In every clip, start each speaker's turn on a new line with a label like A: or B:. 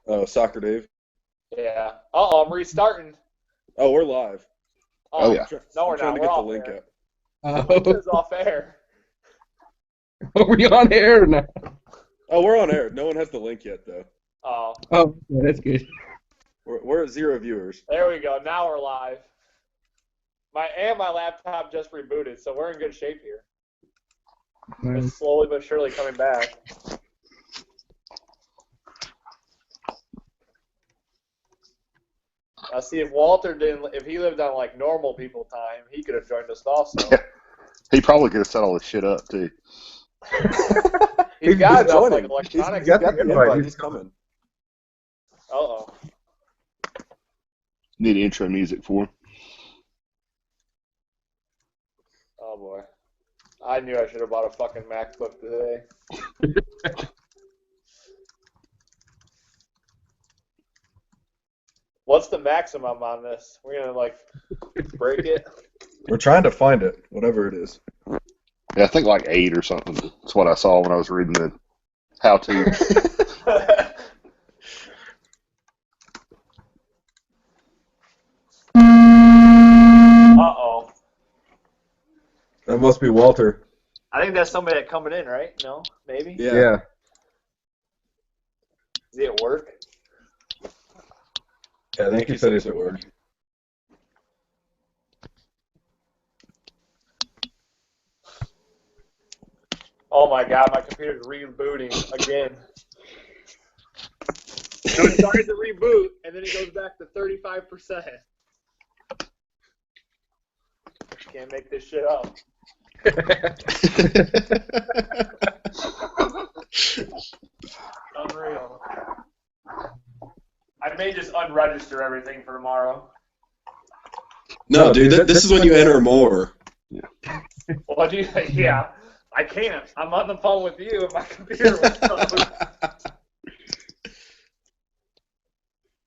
A: Oh, Soccer Dave.
B: Yeah. Uh-oh, I'm restarting.
A: Oh, we're live.
C: Oh,
B: Oh,
C: yeah.
B: no,
A: I'm
B: we're
A: trying
B: not.
A: to
B: We're
A: get the
B: off
A: link
B: air.
A: up.
B: It
D: Oh,
B: says off air.
D: are we on air now?
A: Oh, we're on air. No one has the link yet, though.
B: Oh,
D: Oh, yeah, that's good.
A: We're at 0 viewers.
B: there we go. Now we're live. My laptop just rebooted, so we're in good shape here.
D: Nice.
B: It's slowly but surely coming back. I'll see if Walter didn't. If he lived on like normal people time, he could have joined us also.
C: Yeah. He probably could have set all this shit up, too.
B: He's got enough like
A: He's
B: electronics.
A: got the
D: He's
A: invite. He's coming.
B: Uh-oh.
C: Need intro music for him.
B: Oh boy. I knew I should have bought a fucking MacBook today. What's the maximum on this? We're gonna like break it.
A: We're trying to find it, whatever it is.
C: Yeah, I think like 8 or something. That's what I saw when I was reading the how-to.
B: Uh-oh.
A: That must be Walter.
B: I think that's somebody that coming in, right? No? Maybe?
A: Yeah.
B: Is he at work?
A: I think he said he's at work.
B: Oh my god, my computer's rebooting again. So it started to reboot, and then it goes back to 35%. Can't make this shit up. Unreal. I may just unregister everything for tomorrow.
A: No, dude, this is when you enter more.
B: What do you think? Yeah, I can't. I'm on the phone with you, and my computer was closed.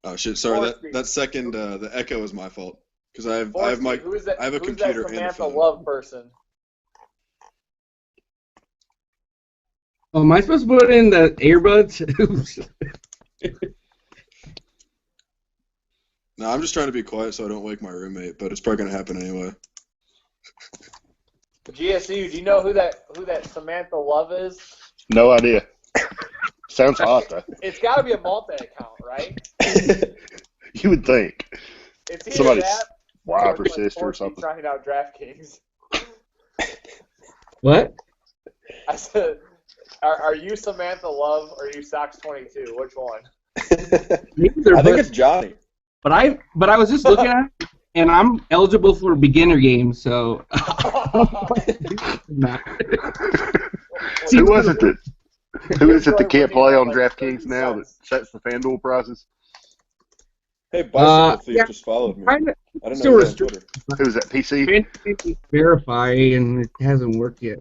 A: Oh shit! Sorry,
B: Force
A: that second the echo is my fault because I have my
B: Who's that,
A: I have a
B: who's
A: computer
B: that
A: and a
B: Samantha
A: phone.
B: Love person?
D: Oh, am I supposed to put in the earbuds? Oops.
A: No, I'm just trying to be quiet so I don't wake my roommate, but it's probably gonna happen anyway.
B: GSU, do you know who that Samantha Love is?
C: No idea. Sounds hot, though.
B: It's got to be a multi-account, right?
C: You would think.
B: It's either
C: Somebody's
B: that
C: wife or
B: it's
C: sister or
B: Forky
C: something.
B: trying out DraftKings.
D: What?
B: I said, are you Samantha Love or are you Sox 22? Which one?
D: Maybe they're
A: I think
D: both-
A: it's Johnny.
D: But I was just looking at it, and I'm eligible for beginner games, so. Nah.
C: Who is it that can't play on
B: Like
C: DraftKings
B: 30
C: now that
B: cents.
C: sets the FanDuel prices?
A: Hey, Bicycle Thief
D: yeah.
A: just followed me.
D: Trying to
A: I didn't
D: still
A: know he was on
D: restrict-
A: Twitter.
C: Who's that, PC?
D: verify, and it hasn't worked yet.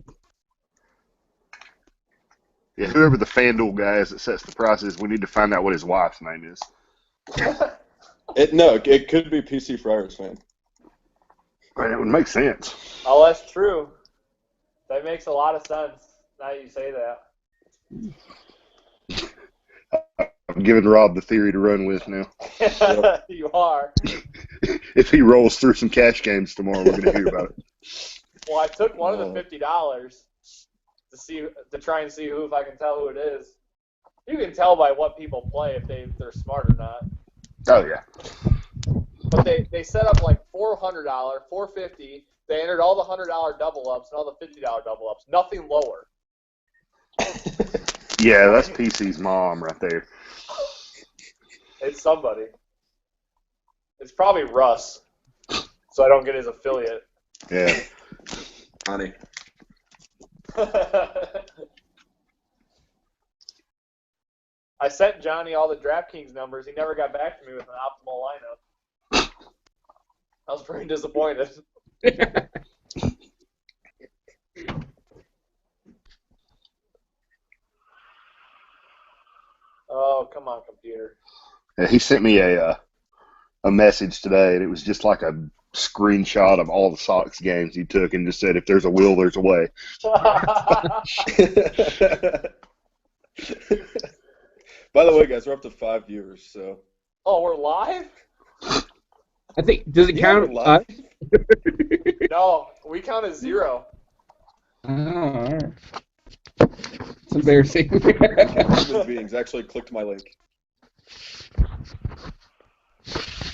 C: Yeah, whoever the FanDuel guy is that sets the prices, we need to find out what his wife's name is.
A: It could be PC Friars fan.
C: Right, that would make sense.
B: Oh, that's true. That makes a lot of sense. Now that you say that.
C: I'm giving Rob the theory to run with now.
B: You are.
C: If he rolls through some cash games tomorrow, we're going to hear about it.
B: Well, I took one of the $50 to try and see if I can tell who it is. You can tell by what people play if they're smart or not.
C: Oh, yeah.
B: But they set up like $400, $450. They entered all the $100 double ups and all the $50 double ups. Nothing lower.
C: Yeah, that's PC's mom right there.
B: It's somebody. It's probably Russ. So I don't get his affiliate.
C: Yeah.
A: Johnny.
B: I sent Johnny all the DraftKings numbers. He never got back to me with an optimal lineup. I was pretty disappointed. Oh, come on, computer.
C: Yeah, he sent me a message today, and it was just like a screenshot of all the Sox games he took and just said, if there's a will, there's a way.
A: By the way, guys, we're up to 5 viewers, so.
B: Oh, we're live?
D: I think, does it
A: Yeah,
D: count?
A: we're live.
B: No, we count as 0.
D: Oh, all right. It's embarrassing.
A: Human beings actually clicked my link.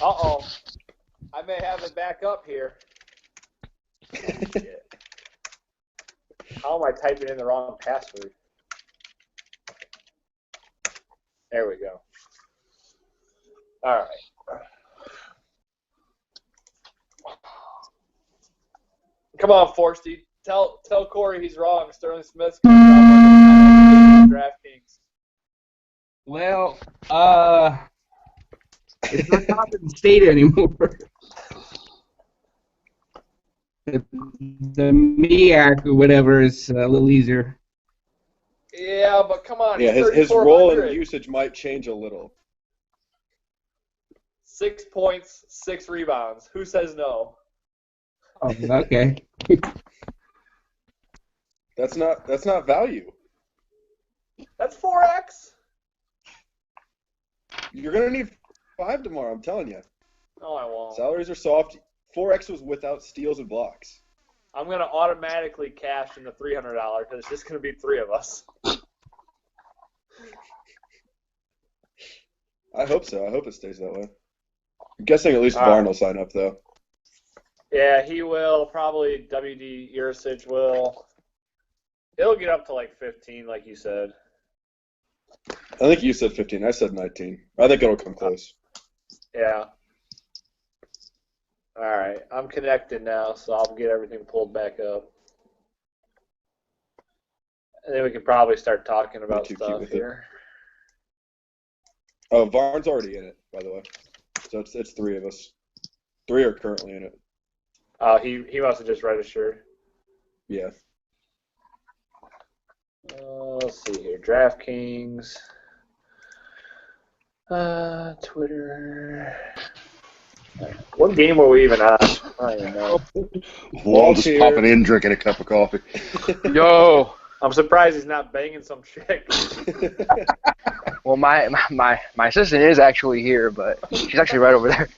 B: Uh-oh. I may have it back up here. How am I typing in the wrong password? There we go. All right. Come on, Forsty. Tell Corey he's wrong. Sterling Smith's going to DraftKings.
D: Well, it's not Gotham State anymore. The MEAC or whatever is a little easier.
B: Yeah, but come on.
A: Yeah,
B: he's
A: his role
B: 3,400.
A: and usage might change a little.
B: 6 points, 6 rebounds. Who says no?
D: Oh, okay.
A: That's not value.
B: That's 4x.
A: You're gonna need 5 tomorrow. I'm telling you.
B: No, I won't.
A: Salaries are soft. 4x was without steals and blocks.
B: I'm going to automatically cash in the $300 because it's just going to be 3 of us.
A: I hope so. I hope it stays that way. I'm guessing at least
B: All
A: Varn
B: right.
A: will sign up though.
B: Yeah, he will. Probably WD Ursich will. It'll get up to like 15, like you said.
A: I think you said 15. I said 19. I think it'll come close.
B: Yeah. All right. I'm connected now, so I'll get everything pulled back up. And then we can probably start talking about
A: too cute
B: stuff
A: with it.
B: here.
A: Oh, Varn's already in it, by the way. So it's 3 of us. 3 are currently in it.
B: Oh, he must have just registered.
A: Yeah.
B: Let's see here. DraftKings. Twitter. What game were we even on? I don't even know.
C: Wall just
A: here.
C: popping in, drinking a cup of coffee.
E: Yo.
B: I'm surprised he's not banging some chick.
E: Well, my assistant is actually here, but she's actually right over there.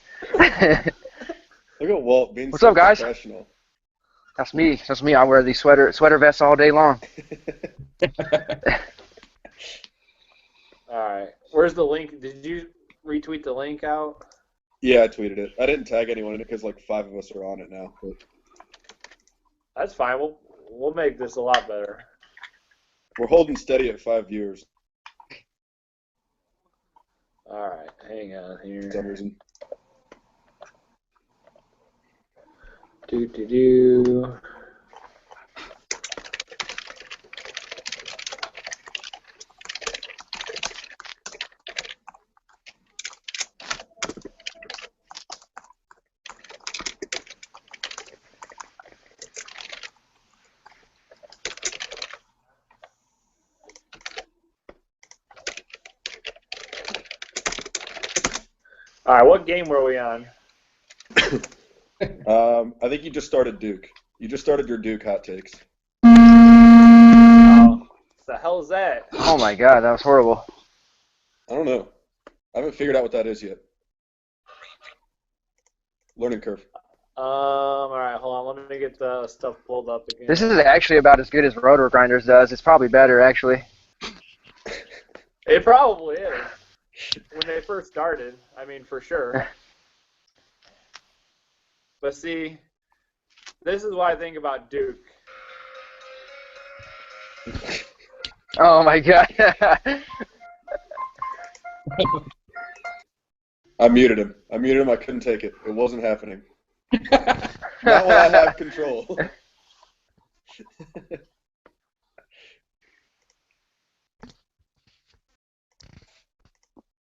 A: Look at Walt being
E: What's
A: so
E: up, guys?
A: professional.
E: That's me. That's me. I wear these sweater vests all day long.
B: All right. Where's the link? Did you retweet the link out?
A: Yeah, I tweeted it. I didn't tag anyone in it because like 5 of us are on it now. But
B: That's fine. We'll make this a lot better.
A: we're holding steady at 5 viewers
B: All right. Hang on
A: for some
B: here.
A: reason.
B: Do. All right. What game were we on?
A: I think you just started Duke. You just started your Duke hot takes.
B: Oh, what the hell is that?
E: Oh my god, that was horrible.
A: I don't know. I haven't figured out what that is yet. Learning curve.
B: All right. Hold on. Let me get the stuff pulled up again.
E: This is actually about as good as Rotor Grinders does. It's probably better, actually.
B: It probably is. When they first started, I mean, for sure. But see, this is what I think about Duke.
E: Oh my god.
A: I muted him. I couldn't take it. It wasn't happening. Not when I have control.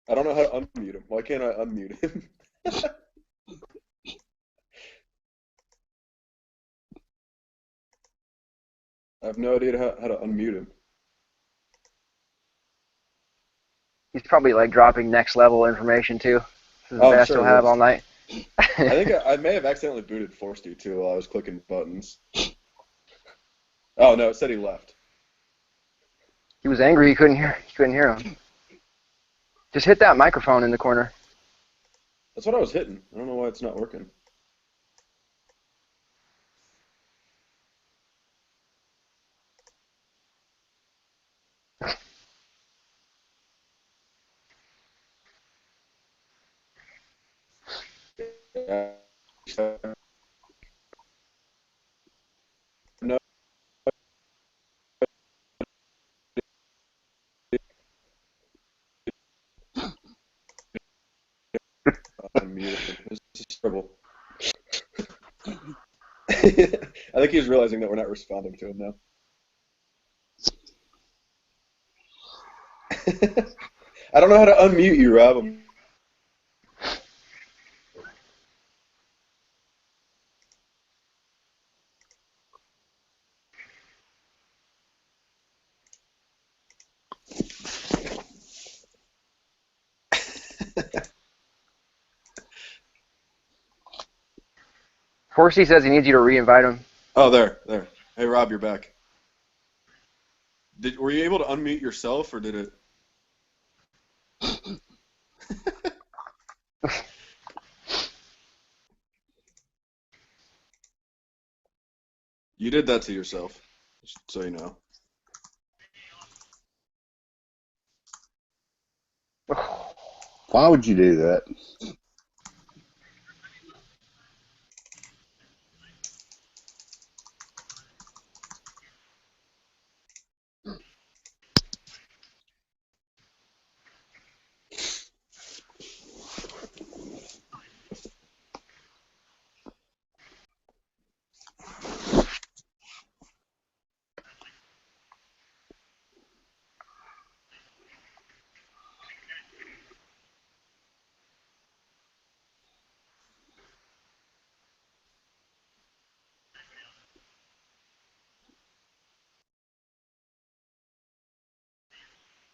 A: I don't know how to unmute him. Why can't I unmute him? I have no idea how to unmute him.
E: He's probably like dropping next level information too. This is the
A: Oh, I'm
E: best
A: sure
E: he'll
A: he
E: have
A: is.
E: all night.
A: I think I may have accidentally booted Forsty too while I was clicking buttons. Oh no, it said he left.
E: He was angry. He couldn't hear him. Just hit that microphone in the corner.
A: That's what I was hitting. I don't know why it's not working. No. This is terrible. I think he's realizing that we're not responding to him now. I don't know how to unmute you, Rob.
E: Horsey says he needs you to re-invite him.
A: Oh, there. Hey, Rob, you're back. Were you able to unmute yourself, or did it? You did that to yourself, just so you know.
C: Why would you do that?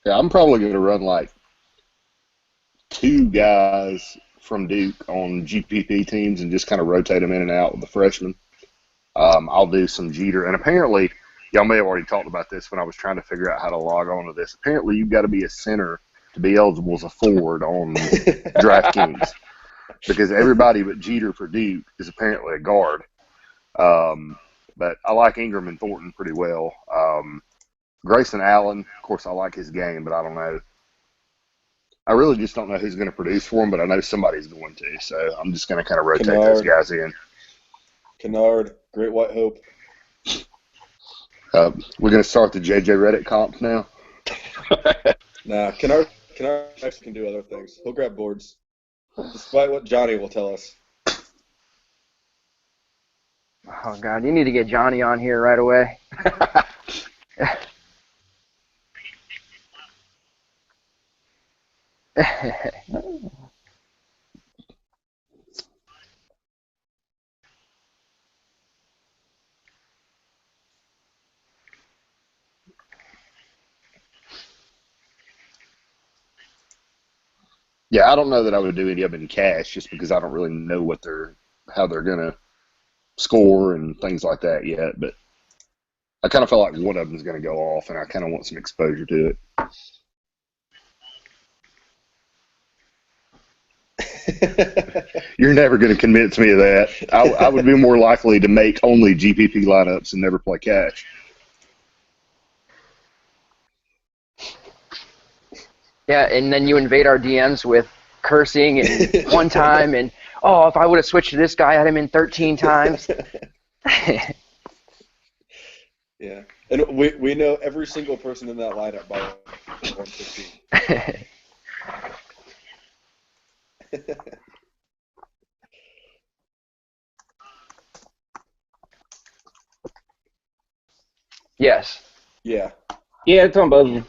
C: Yeah, I'm probably going to run like 2 guys from Duke on GPP teams and just kind of rotate them in and out with the freshmen. I'll do some Jeter. And apparently, y'all may have already talked about this when I was trying to figure out how to log on to this. Apparently, you've got to be a center to be eligible as a forward on DraftKings because everybody but Jeter for Duke is apparently a guard. But I like Ingram and Thornton pretty well. Grayson Allen, of course, I like his game, but I don't know. I really just don't know who's going to produce for him, but I know somebody's going to. So I'm just going to kind of rotate those guys in.
A: Kennard, Great White Hope.
C: We're going to start the JJ Redick comp now.
A: Nah, Kennard actually can do other things. He'll grab boards, despite what Johnny will tell us.
E: Oh, God, you need to get Johnny on here right away.
C: Yeah, I don't know that I would do any of it in cash just because I don't really know how they're going to score and things like that yet. But I kind of feel like one of them is going to go off, and I kind of want some exposure to it. You're never going to convince me of that. I would be more likely to make only GPP lineups and never play cash.
E: Yeah, and then you invade our DMs with cursing and one time and, oh, if I would have switched to this guy, I had him in 13 times.
A: Yeah, and we know every single person in that lineup by 115.
E: Yes.
A: Yeah.
D: Yeah, it's on both of them.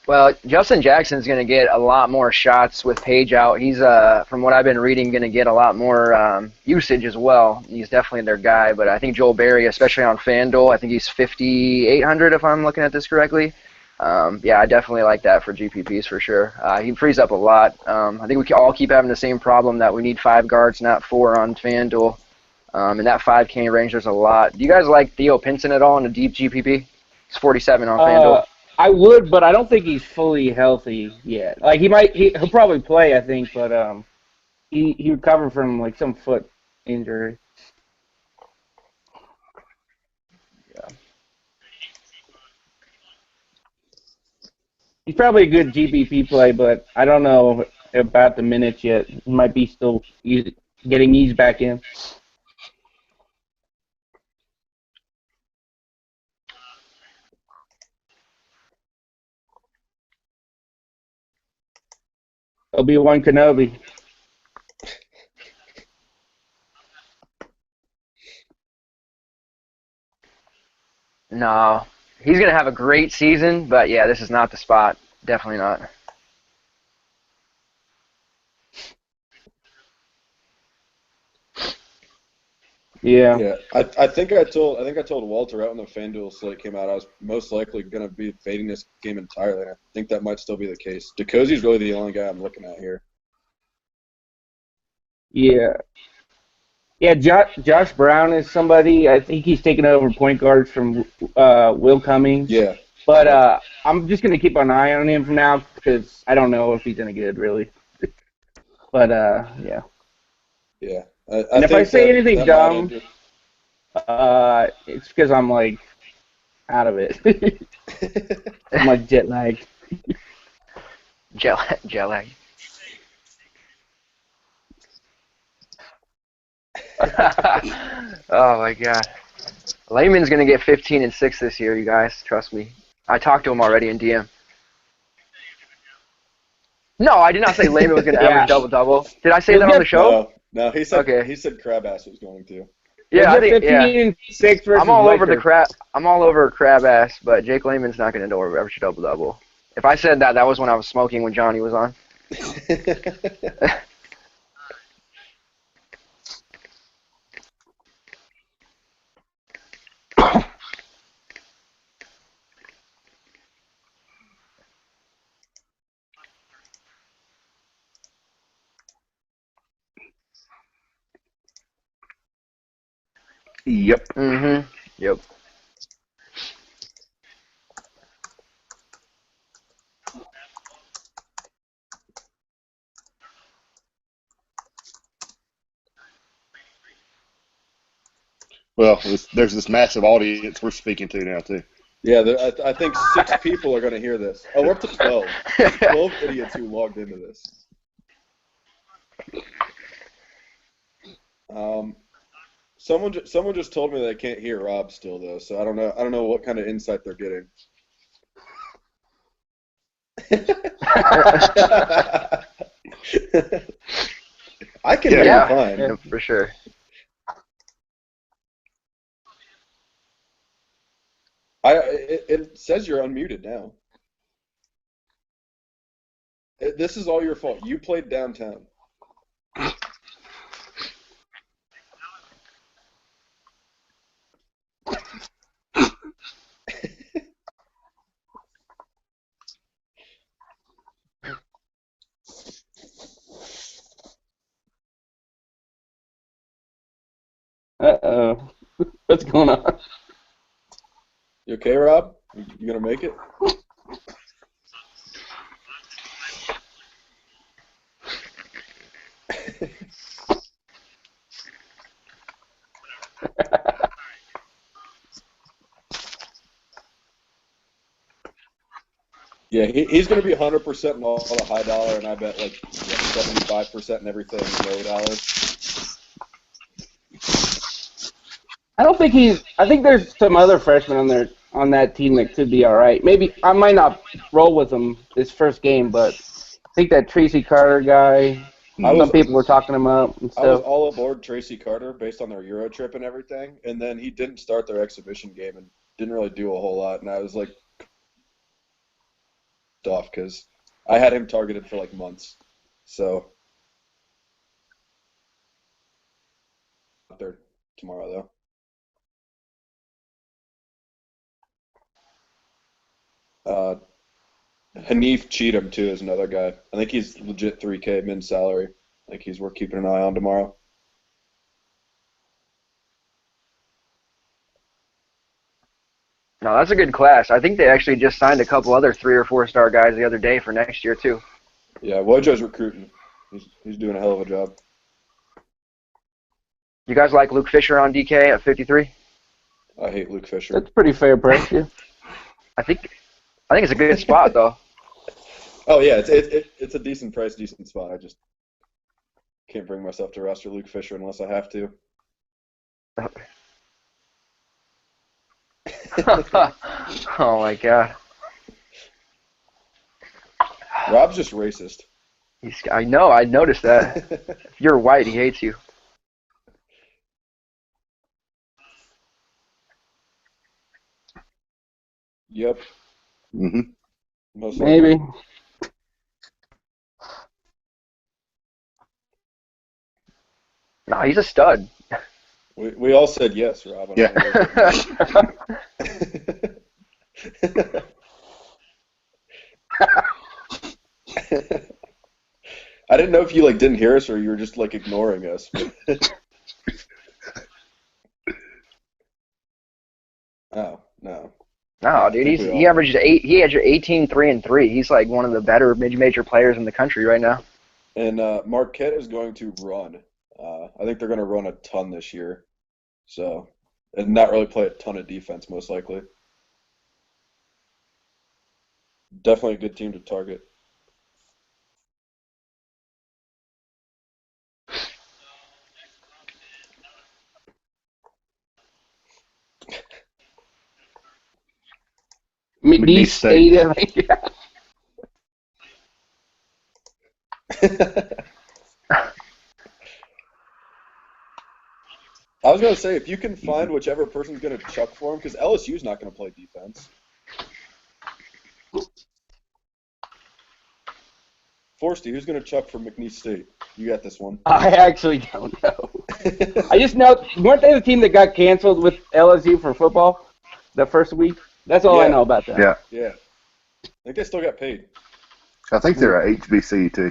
E: Well, Justin Jackson's going to get a lot more shots with Page out. He's, from what I've been reading, going to get a lot more usage as well. He's definitely their guy. But I think Joel Berry, especially on FanDuel, I think he's 5,800 if I'm looking at this correctly. Yeah, I definitely like that for GPPs for sure. He frees up a lot. I think we all keep having the same problem that we need 5 guards, not 4 on FanDuel. In that 5K range, there's a lot. Do you guys like Theo Pinson at all in a deep GPP? He's 47 on FanDuel.
D: I would, but I don't think he's fully healthy yet. Like he'll probably play, I think, but he recovered from like some foot injury.
E: Yeah.
D: He's probably a good GPP play, but I don't know about the minutes yet. He might be still getting eased back in. Obi-Wan Kenobi.
E: No. He's going to have a great season, but yeah, this is not the spot. Definitely not.
D: Yeah.
A: Yeah, I think I told Walter out when the FanDuel slate came out I was most likely going to be fading this game entirely. And I think that might still be the case. DeCozy's really the only guy I'm looking at here.
D: Yeah. Yeah, Josh Brown is somebody. I think he's taken over point guards from Will Cummings.
A: Yeah.
D: But I'm just going to keep an eye on him from now because I don't know if he's any good, really. But, yeah.
A: Yeah.
D: And if I say anything dumb, it's because I'm, like, out of it. I'm, like, jet lagged.
E: Jet lag. Oh, my God. Layman's going to get 15 and 6 this year, you guys. Trust me. I talked to him already in DM. No, I did not say Layman was going to average double-double. Did I say that on the show?
A: No, he said
E: Okay.
A: he said Crabass was going to.
E: Yeah, I think
D: 15 and 6 versus
E: I'm all over
D: Lakers.
E: I'm all over crab ass, but Jake Layman's not going to average double-double. If I said that, that was when I was smoking when Johnny was on.
C: Yep.
E: Mm-hmm. Yep.
C: Well, there's this massive audience we're speaking to now, too.
A: Yeah, I think 6 people are going to hear this. Oh, we're up to 12. 12 idiots who logged into this. Someone just told me they can't hear Rob still though, so I don't know what kind of insight they're getting. I can hear you fine.
E: Yeah, for sure.
A: It says you're unmuted now. This is all your fault. You played downtown.
D: Uh-oh. What's going on?
A: You okay, Rob? You gonna make it? Yeah, he's going to be 100% in all the high dollar, and I bet like 75% in everything low dollar.
D: I think there's some other freshmen on that team that could be all right. Maybe I might not roll with him this first game, but I think that Tracy Carter guy. Some people were talking him up and stuff.
A: I was all aboard Tracy Carter based on their Euro trip and everything, and then he didn't start their exhibition game and didn't really do a whole lot, and I was like, off because I had him targeted for like months. So out there tomorrow though. Hanif Cheatham too is another guy. I think he's legit 3K min salary. I think he's worth keeping an eye on tomorrow.
E: No, that's a good class. I think they actually just signed a couple other 3 or 4 star guys the other day for next year too.
A: Yeah, Wojo's recruiting. He's doing a hell of a job.
E: You guys like Luke Fisher on DK at 53?
A: I hate Luke Fisher.
D: That's pretty fair price, yeah.
E: I think it's a good spot though.
A: Oh yeah, it's a decent price, decent spot. I just can't bring myself to roster Luke Fisher unless I have to.
E: Oh my god.
A: Rob's just racist.
E: I know. I noticed that. If you're white, he hates you.
A: Yep.
C: Mm-hmm.
A: Most likely.
D: Maybe.
E: No, he's a stud.
A: We all said yes, Rob.
C: Yeah.
A: I didn't know if you like didn't hear us or you were just like ignoring us. Oh no.
E: No, dude, he averaged 18, 3, and 3. He's like one of the better major players in the country right now.
A: And Marquette is going to run. I think they're going to run a ton this year. So, and not really play a ton of defense, most likely. Definitely a good team to target.
D: McNeese State, I think.
A: I was going to say, if you can find whichever person's going to chuck for him, because LSU's not going to play defense. Forsty, who's going to chuck for McNeese State? You got this one.
D: I actually don't know. I just know, weren't they the team that got canceled with LSU for football the first week? That's all I know about that.
C: Yeah.
A: Yeah. I think they still got paid.
C: I think they're at HBC too.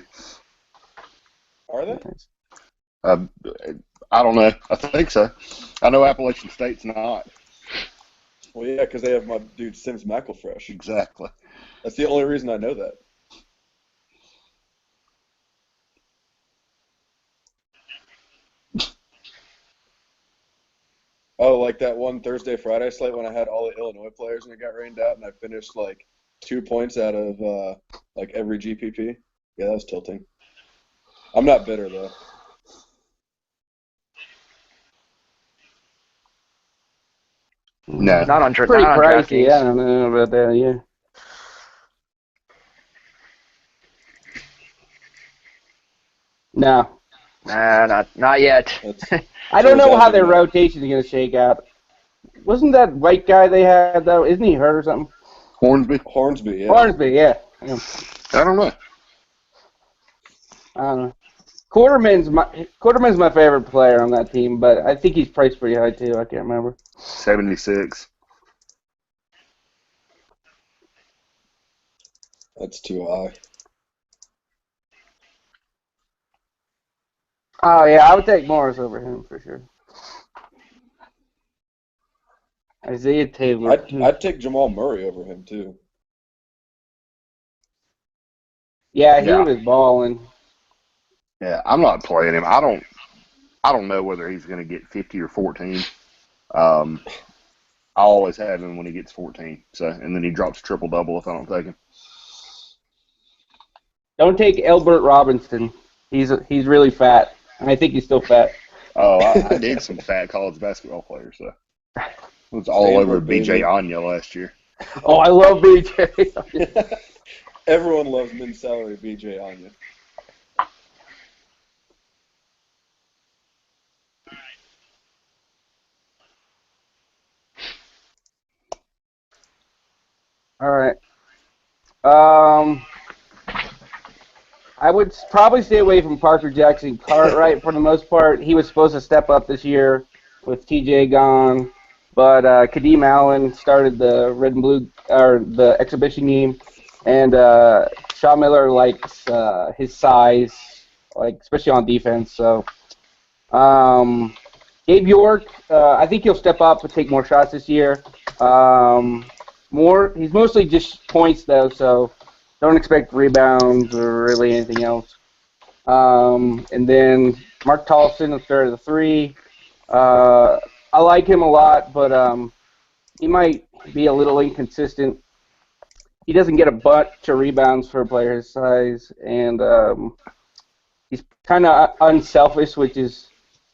A: Are they?
C: I don't know. I think so. I know Appalachian State's not.
A: Well, yeah, because they have my dude Sims McElfresh.
C: Exactly.
A: That's the only reason I know that. Oh, like that one Thursday, Friday slate when I had all the Illinois players and it got rained out and I finished like 2 points out of like every GPP. Yeah, that was tilting. I'm not bitter though.
C: No.
E: Not on
D: Pretty pricey.
E: DraftKings.
D: I don't know about that, yeah. No.
E: Nah, not yet.
D: I don't know how their rotation is going to shake out. Wasn't that white guy they had, though? Isn't he hurt or something?
C: Hornsby?
A: Hornsby, yeah.
D: Hornsby, yeah.
C: I don't know.
D: I don't know. Quarterman's my favorite player on that team, but I think he's priced pretty high, too. I can't remember.
C: 76.
A: That's too high.
D: Oh, yeah, I would take Morris over him for sure. Isaiah Taylor.
A: I'd take Jamal Murray over him, too.
D: Yeah, he was balling.
C: Yeah, I'm not playing him. I don't know whether he's going to get 50 or 14. I always have him when he gets 14. So, and then he drops triple-double if I don't take him.
D: Don't take Elbert Robinson. He's really fat. I think he's still fat.
C: Oh, I did some fat college basketball players, so. It was all over BJ Anya last year.
D: Oh, I love BJ.
A: Everyone loves min-salary BJ Anya.
D: All right. I would probably stay away from Parker Jackson Cartwright for the most part. He was supposed to step up this year with TJ gone, but Kadeem Allen started the red and blue or the exhibition game, and Shaw Miller likes his size, like especially on defense. So Gabe York, I think he'll step up and take more shots this year. He's mostly just points though, so don't expect rebounds or really anything else. And then Mark Tolson, the third of the three. I like him a lot, but he might be a little inconsistent. He doesn't get a bunch of rebounds for a player his size, and he's kind of unselfish, which is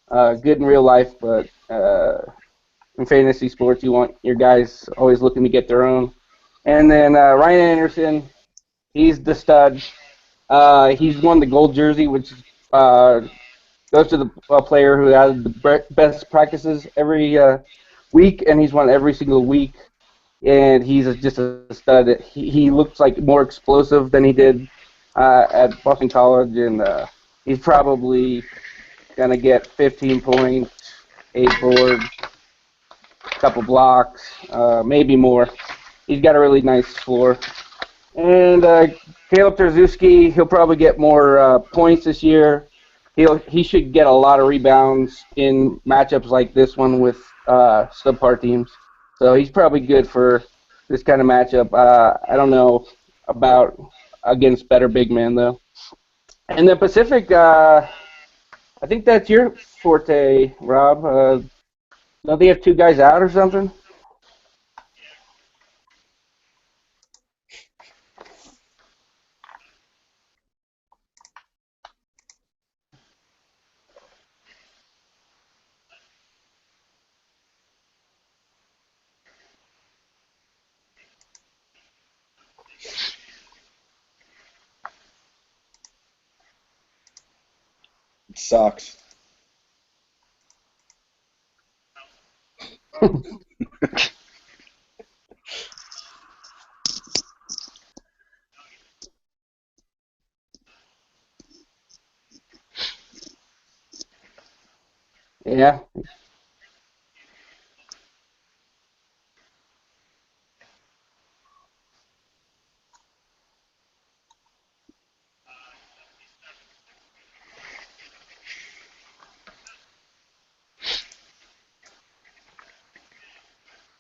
D: good in real life, but in fantasy sports, you want your guys always looking to get their own. And then Ryan Anderson, he's the stud. He's won the gold jersey, which goes to the player who has the best practices every week, and he's won every single week. And he's just a stud. He looks like more explosive than he did at Boston College, and he's probably going to get 15 points, 8 boards, a couple blocks, maybe more. He's got a really nice floor. And Caleb Terzewski, he'll probably get more points this year. He should get a lot of rebounds in matchups like this one with subpar teams. So he's probably good for this kind of matchup. I don't know about against better big men, though. And the Pacific, I think that's your forte, Rob. Don't they have 2 guys out or something?
A: It sucks.
D: Yeah.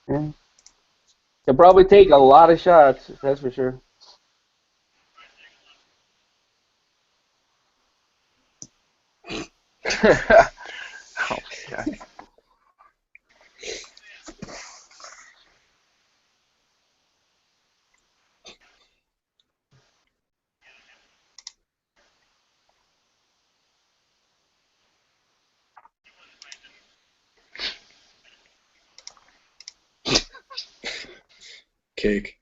D: Yeah. They'll probably take a lot of shots, that's for sure.
E: Oh, God.
A: Cake.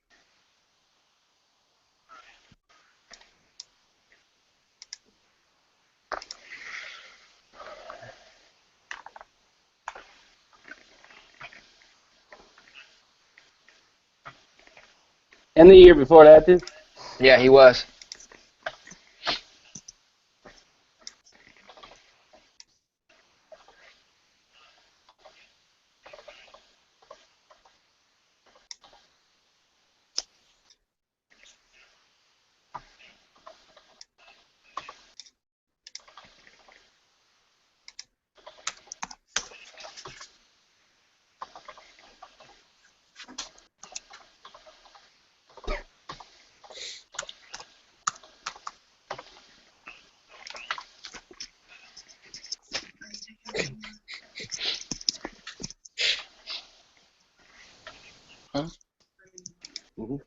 D: And the year before that, too?
E: Yeah, he was.
C: Mhm.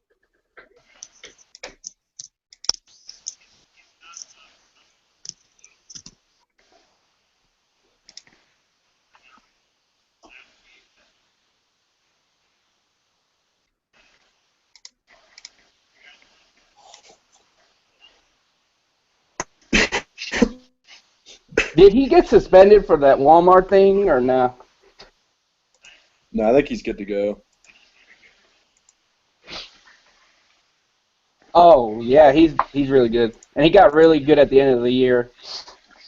D: Did he get suspended for that Walmart thing or no?
A: No, I think he's good to go.
D: Oh yeah, he's really good, and he got really good at the end of the year.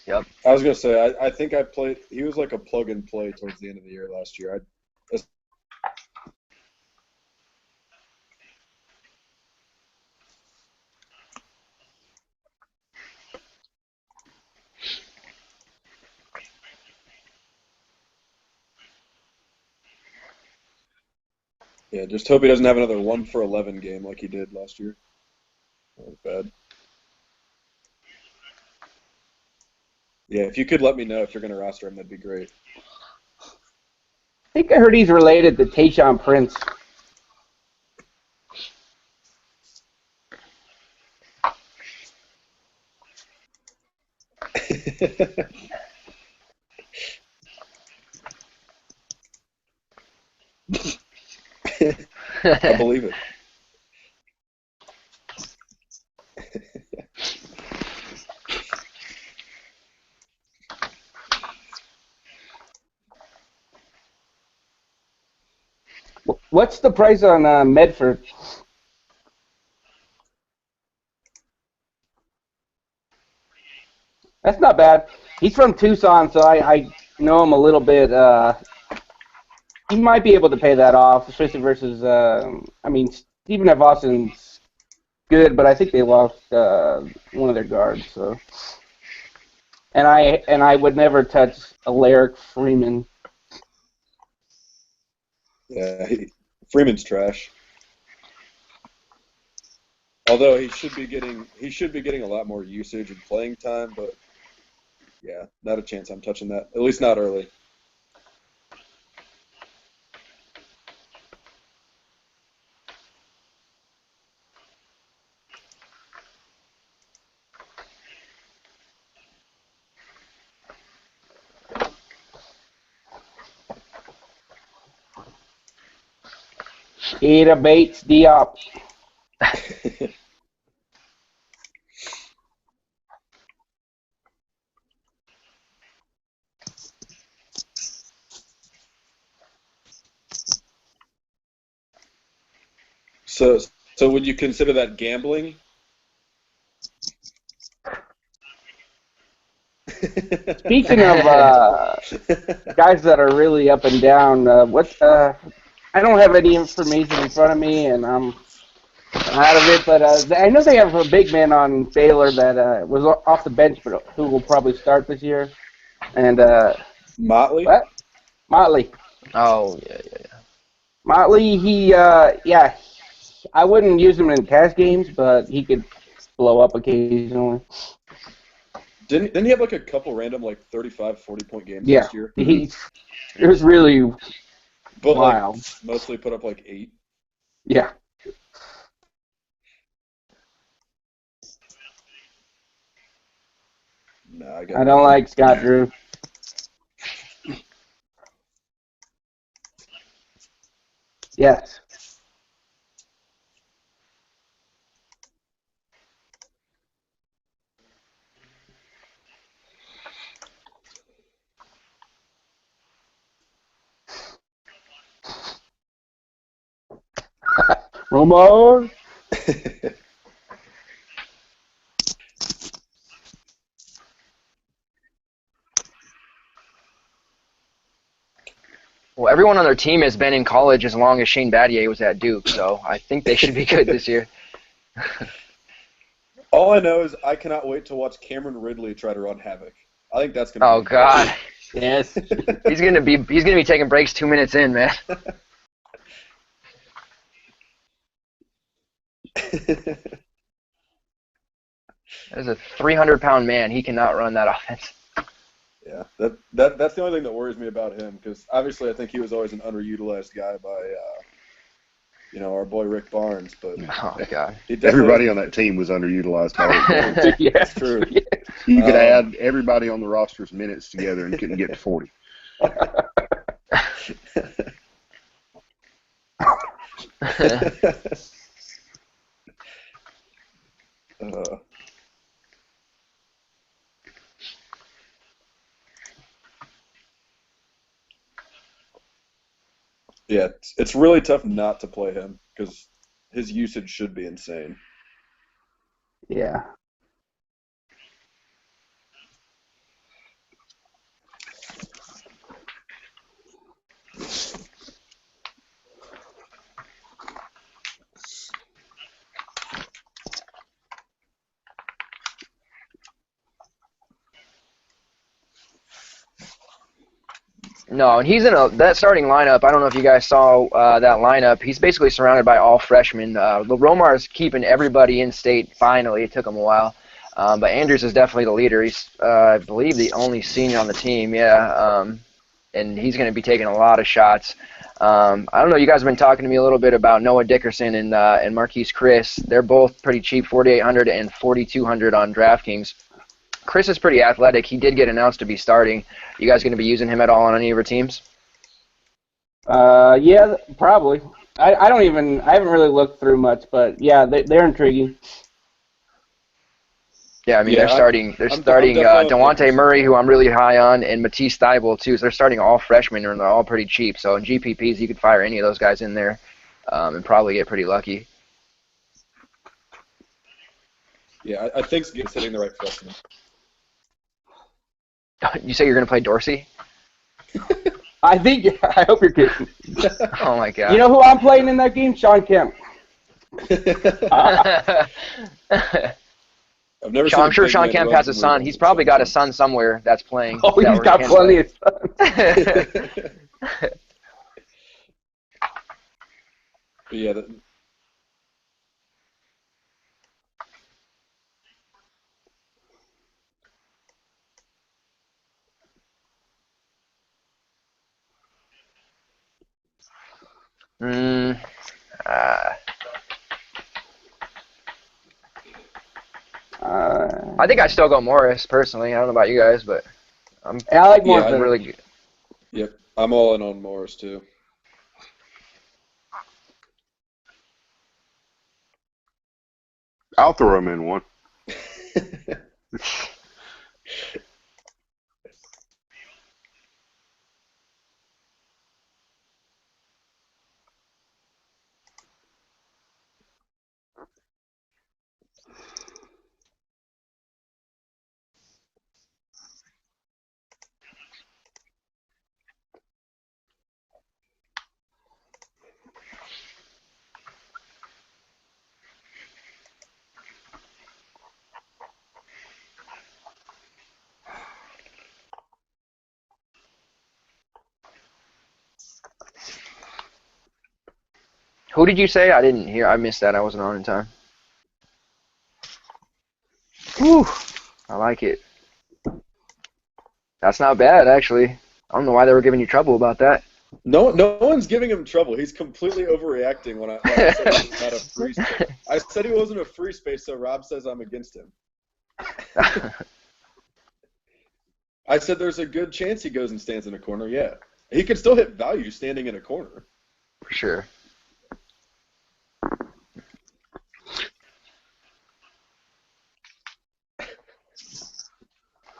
E: Yep.
A: I was gonna say, I think I played. He was like a plug and play towards the end of the year last year. Yeah, just hope he doesn't have another 1 for 11 game like he did last year. That was bad. Yeah, if you could let me know if you're gonna roster him, that'd be great.
D: I think I heard he's related to Tayshaun Prince.
A: I believe it.
D: What's the price on Medford? That's not bad. He's from Tucson, so I know him a little bit. He might be able to pay that off, especially versus. I mean, Stephen F. Austin's good, but I think they lost one of their guards. So, and I would never touch Alaric Freeman.
A: Yeah, Freeman's trash. Although he should be getting a lot more usage and playing time, but yeah, not a chance I'm touching that. At least not early.
D: Ada Bates Diop.
A: So would you consider that gambling?
D: Speaking of guys that are really up and down, I don't have any information in front of me, and I'm out of it. But I know they have a big man on Baylor that was off the bench, but who will probably start this year. And
A: Motley?
D: what? Motley.
E: Oh yeah.
D: Motley. Yeah. I wouldn't use him in cash games, but he could blow up occasionally.
A: Didn't he have like a couple random like 35, 40-point games
D: Yeah.
A: last year?
D: It was really
A: But
D: wild.
A: like mostly put up like 8.
D: Yeah.
A: No,
D: I don't like Scott Drew. Yes. Ramon.
E: Well, everyone on their team has been in college as long as Shane Battier was at Duke, so I think they should be good this year.
A: All I know is I cannot wait to watch Cameron Ridley try to run havoc. I think that's gonna.
E: Oh
A: be
E: God,
D: Yes.
E: he's gonna be taking breaks 2 minutes in, man. As a 300-pound man, he cannot run that offense.
A: Yeah, that's the only thing that worries me about him because obviously I think he was always an underutilized guy by our boy Rick Barnes, but
E: Oh God.
C: Everybody on that team was underutilized by Rick Barnes.
D: Yes.
A: That's true.
C: You could add everybody on the roster's minutes together and couldn't get to 40.
A: Yeah, it's really tough not to play him because his usage should be insane.
D: Yeah.
E: No, and he's in that starting lineup. I don't know if you guys saw that lineup. He's basically surrounded by all freshmen. Romar is keeping everybody in state. Finally, it took him a while, but Andrews is definitely the leader. He's, I believe, the only senior on the team. Yeah, and he's going to be taking a lot of shots. I don't know. You guys have been talking to me a little bit about Noah Dickerson and Marquise Chris. They're both pretty cheap, 4,800 and 4,200 on DraftKings. Chris is pretty athletic. He did get announced to be starting. You guys going to be using him at all on any of your teams?
D: Yeah, probably. I haven't really looked through much, but yeah, they're intriguing.
E: Yeah, I mean
A: Yeah,
E: they're starting DeWante Murray, who I'm really high on, and Matisse Thybulle too. So they're starting all freshmen, and they're all pretty cheap. So in GPPs, you could fire any of those guys in there, and probably get pretty lucky.
A: Yeah, I think Gibbs hitting the right freshman.
E: You say you're going to play Dorsey?
D: I hope you're kidding.
E: Oh my God!
D: You know who I'm playing in that game? Sean Kemp.
A: I've never seen
E: I'm sure
A: big
E: Sean
A: man
E: Kemp
A: run
E: has a
A: from
E: son.
A: Louisville
E: He's
A: to
E: probably got a
A: Sean
E: son somewhere that's playing.
D: Oh, he's got plenty of sons.
A: Kemp. But yeah,
E: Mm, I think I still go Morris personally. I don't know about you guys, but
D: I like Morris.
A: Yeah,
E: really good.
A: yep, I'm all in on Morris too.
C: I'll throw him in one.
E: Who did you say? I didn't hear. I missed that. I wasn't on in time. Whew. I like it. That's not bad, actually. I don't know why they were giving you trouble about that.
A: No one's giving him trouble. He's completely overreacting when I said he was not a free space. I said he wasn't a free space, so Rob says I'm against him. I said there's a good chance he goes and stands in a corner. Yeah, he could still hit value standing in a corner.
E: For sure.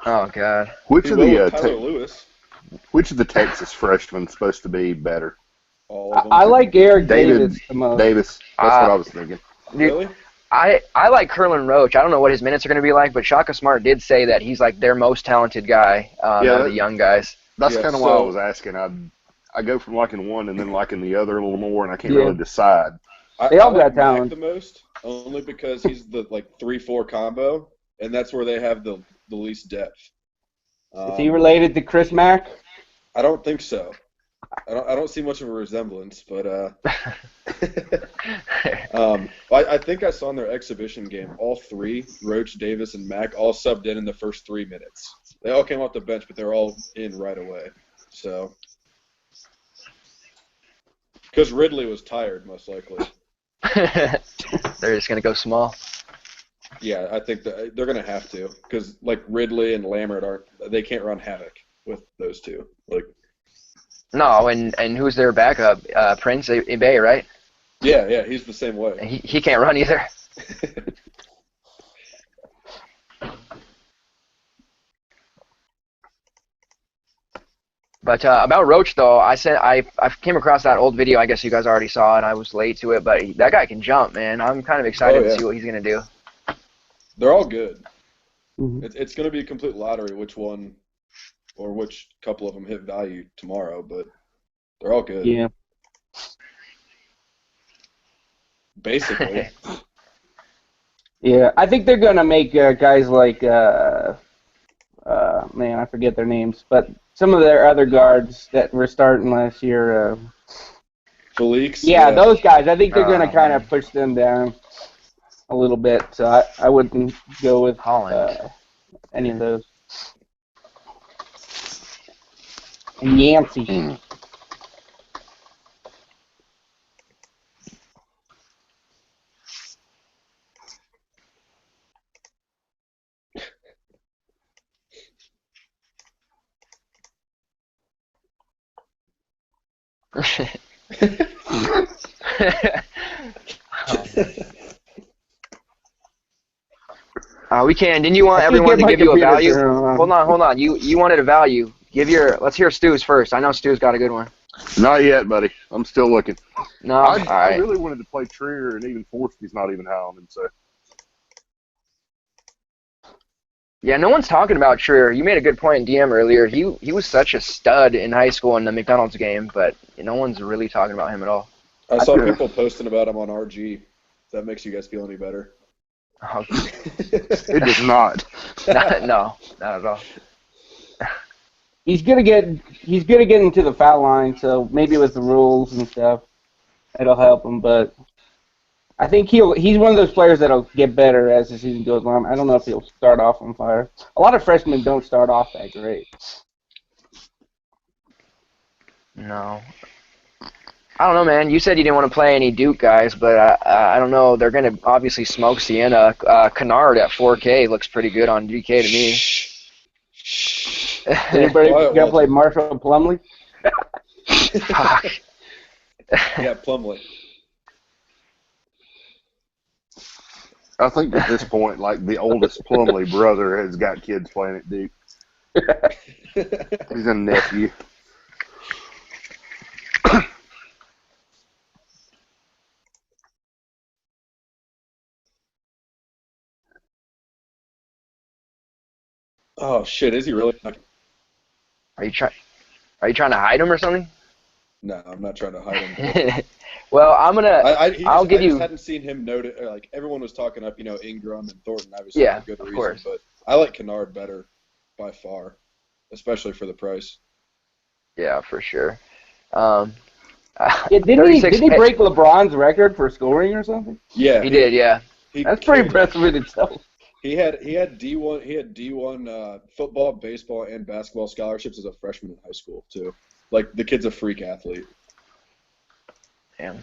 E: Oh God.
C: Which
A: He
C: of
A: will
C: the
A: with Tyler Lewis.
C: which of the Texas freshmen is supposed to be better?
A: All of them.
D: I like Eric Davis the most.
C: Davis. That's what I was thinking.
A: Really?
E: I like Kerlin Roach. I don't know what his minutes are going to be like, but Shaka Smart did say that he's like their most talented guy out of the young guys.
C: That's
A: Yeah,
C: kind of why I
A: so-
C: was asking. I go from liking one and then liking the other a little more, and I can't really decide.
D: They all
A: I like
D: got talent.
A: Mac the most, only because he's the 3-4 combo, and that's where they have the least depth.
D: Is he related to Chris Mack?
A: I don't think so. I don't see much of a resemblance, but I think I saw in their exhibition game all three, Roach, Davis, and Mack, all subbed in the first 3 minutes. They all came off the bench, but they're all in right away. So, because Ridley was tired, most likely.
E: They're just going to go small.
A: Yeah, I think that they're going to have to, because Ridley and Lambert they can't run havoc with those two.
E: No, and who's their backup? Prince Ibeh, right?
A: Yeah, he's the same way.
E: He can't run either. But about Roach, though, I came across that old video. I guess you guys already saw it. I was late to it, but that guy can jump, man. I'm kind of excited to see what he's going to do.
A: They're all good.
D: Mhm.
A: It's going to be a complete lottery which one or which couple of them hit value tomorrow, but they're all good.
D: Yeah.
A: Basically.
D: Yeah, I think they're gonna make guys like man, I forget their names, but some of their other guards that were starting last year.
A: Felix.
D: Yeah, those guys. I think they're gonna kind
E: Man.
D: of push them down a little bit. So I wouldn't go with
E: Holland.
D: any of those. And Yancey.
C: Mm.
E: We can. Didn't you want
D: I can't
E: everyone
D: get
E: to
D: my
E: give you a
D: computer
E: value?
D: turned on.
E: Hold on. You wanted a value. Let's hear Stu's first. I know Stu's got a good one.
C: Not yet, buddy. I'm still looking.
E: No,
C: I
E: all right.
C: really wanted to play Trier, and even Forsky's not even high on him. So
E: Yeah, no one's talking about Trier. You made a good point in DM earlier. He was such a stud in high school in the McDonald's game, but no one's really talking about him at all.
A: I saw
C: Yeah.
A: people posting about him on RG. If that makes you guys feel any better.
E: Oh,
C: it does not.
E: no, not at all.
D: He's gonna get into the foul line, so maybe with the rules and stuff, it'll help him. But I think he's one of those players that'll get better as the season goes on. I don't know if he'll start off on fire. A lot of freshmen don't start off that great.
E: No. I don't know, man. You said you didn't want to play any Duke guys, but I don't know. They're going to obviously smoke Siena. Kennard at 4K looks pretty good on DK to me.
D: Anybody
A: Quiet,
D: gonna play
A: Walter.
D: Marshall Plumlee?
E: Fuck.
A: Yeah, Plumlee.
C: I think at this point, like the oldest Plumlee brother has got kids playing at Duke. He's a nephew.
A: Oh shit, is he really?
E: Are you trying to hide him or something?
A: No, I'm not trying to hide him.
E: Well, I'm gonna.
A: I
E: you.
A: just hadn't seen him noted. Like everyone was talking up, Ingram and Thornton, obviously
E: Yeah,
A: for good
E: of
A: reason.
E: course.
A: But I like Kennard better by far, especially for the price.
E: Yeah, for sure.
D: Yeah, didn't he break LeBron's record for scoring or something?
A: Yeah,
E: he did. Yeah,
D: that's pretty impressive in itself.
A: He had D1 football, baseball, and basketball scholarships as a freshman in high school too. Like the kid's a freak athlete.
E: damn.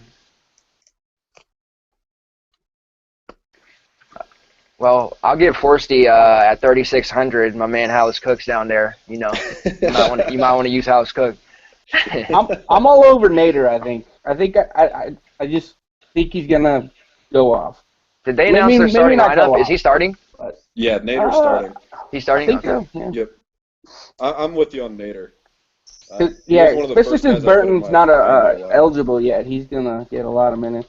E: Well, I'll give Forsty at 3,600. My man Hollis Cook's down there. You might want to use Hollis Cook.
D: I'm all over Nader. I just think he's gonna go off.
E: Did they announce their starting lineup? Is he starting?
A: Yeah, Nader's starting.
E: He's starting.
D: I think so. Yeah.
A: Yep. I'm with you on Nader.
D: Yeah, especially since Burton's not eligible yet, he's gonna get a lot of minutes.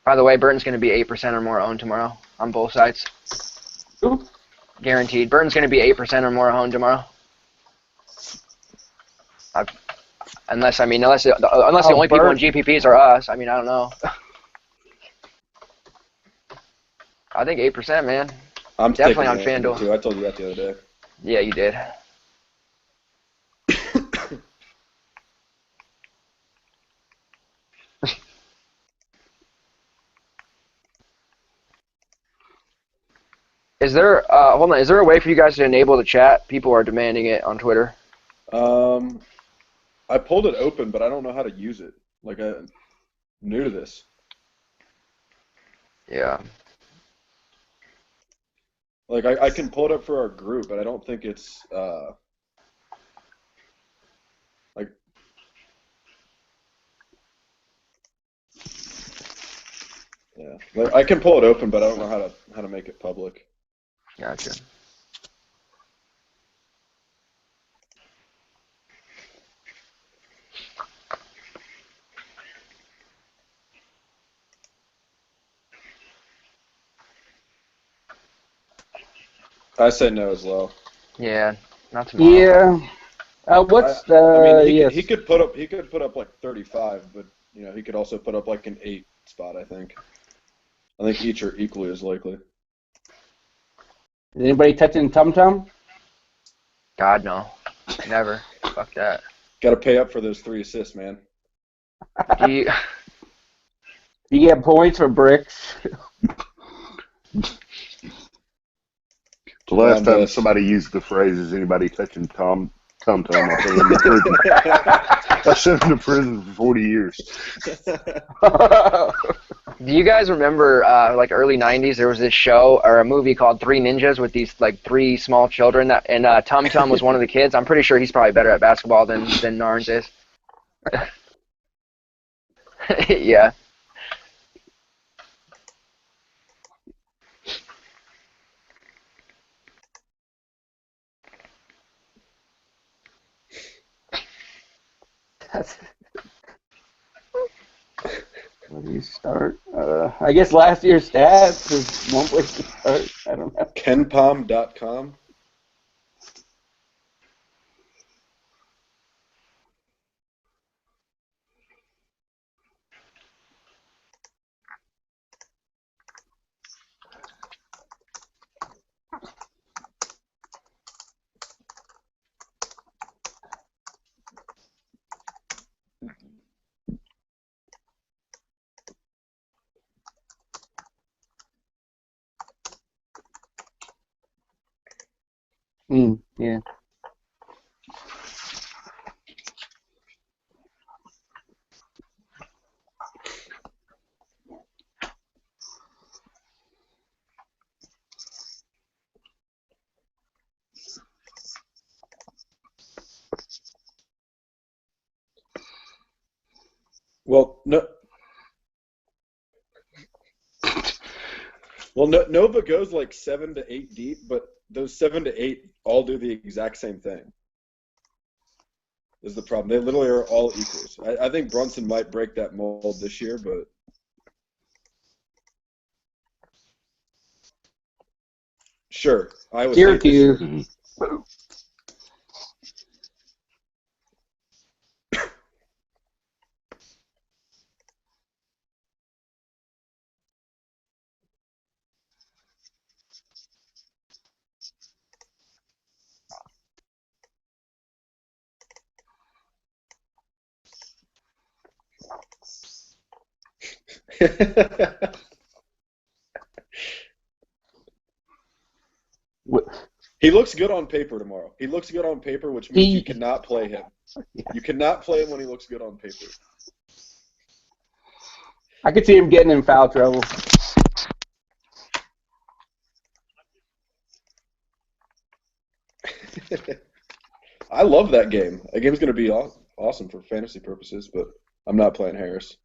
E: By the way, Burton's going to be 8% or more owned tomorrow on both sides.
D: Ooh.
E: Guaranteed. Burton's going to be 8% or more owned tomorrow. Unless the only people in GPPs are us. I mean, I don't know. I think 8%, man.
A: I'm
E: definitely on FanDuel
A: too. I told you that the other day.
E: Yeah, you did. Is there hold on? Is there a way for you guys to enable the chat? People are demanding it on Twitter.
A: I pulled it open, but I don't know how to use it. Like I'm new to this.
E: Yeah.
A: Like I can pull it up for our group, but I don't think it's like. Yeah, like, I can pull it open, but I don't know how to make it public.
E: Gotcha.
A: I say no as well.
E: Yeah, not tomorrow.
D: Yeah. What's the
A: I mean,
D: yes?
A: he could put up like 35, but he could also put up like an 8 spot. I think each are equally as likely.
D: Is anybody touching Tum Tum?
E: God, no. Never. Fuck that.
A: Got to pay up for those 3 assists, man.
E: Do you,
D: You get points for bricks.
C: The last time
A: Best.
C: somebody used the phrase, "Is anybody touching Tum Tum?" I sent him to prison. I sent him to prison for 40 years.
E: do you guys remember, like early '90s? There was this show or a movie called Three Ninjas with these like 3 small children, and Tum Tum was one of the kids. I'm pretty sure he's probably better at basketball than Narns is. Yeah.
D: Where do you start? I guess last year's stats is one place to start. I don't know.
A: KenPom.com.
D: Yeah.
A: Well, no. Well, no, Nova goes like 7 to 8 deep, but those 7 to 8 all do the exact same thing. Is the problem? They literally are all equals. I think Brunson might break that mold this year, but sure, Iowa State this year.
D: Syracuse.
A: He looks good on paper tomorrow. He looks good on paper, which means you cannot play him.
D: Yeah.
A: You cannot play him when he looks good on paper.
D: I could see him getting in foul trouble.
A: I love that game. That game's going to be awesome for fantasy purposes, but I'm not playing Harris.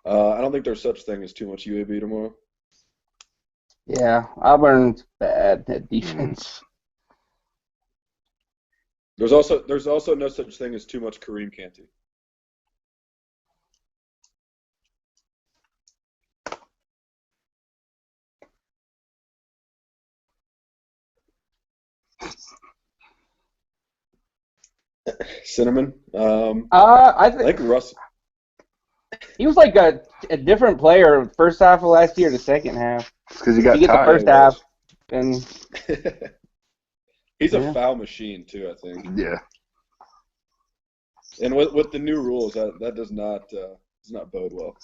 A: I don't think there's such thing as too much UAB tomorrow.
D: Yeah, Auburn's bad at defense.
A: There's also no such thing as too much Kareem Canty. Cinnamon.
D: I
A: think Russ.
D: He was like a different player first half of last year to second half.
C: Because he got
D: You get the
C: tired.
D: first half, and
A: He's
D: Yeah.
A: a foul machine too, I think.
C: Yeah.
A: And with the new rules, that does not bode well.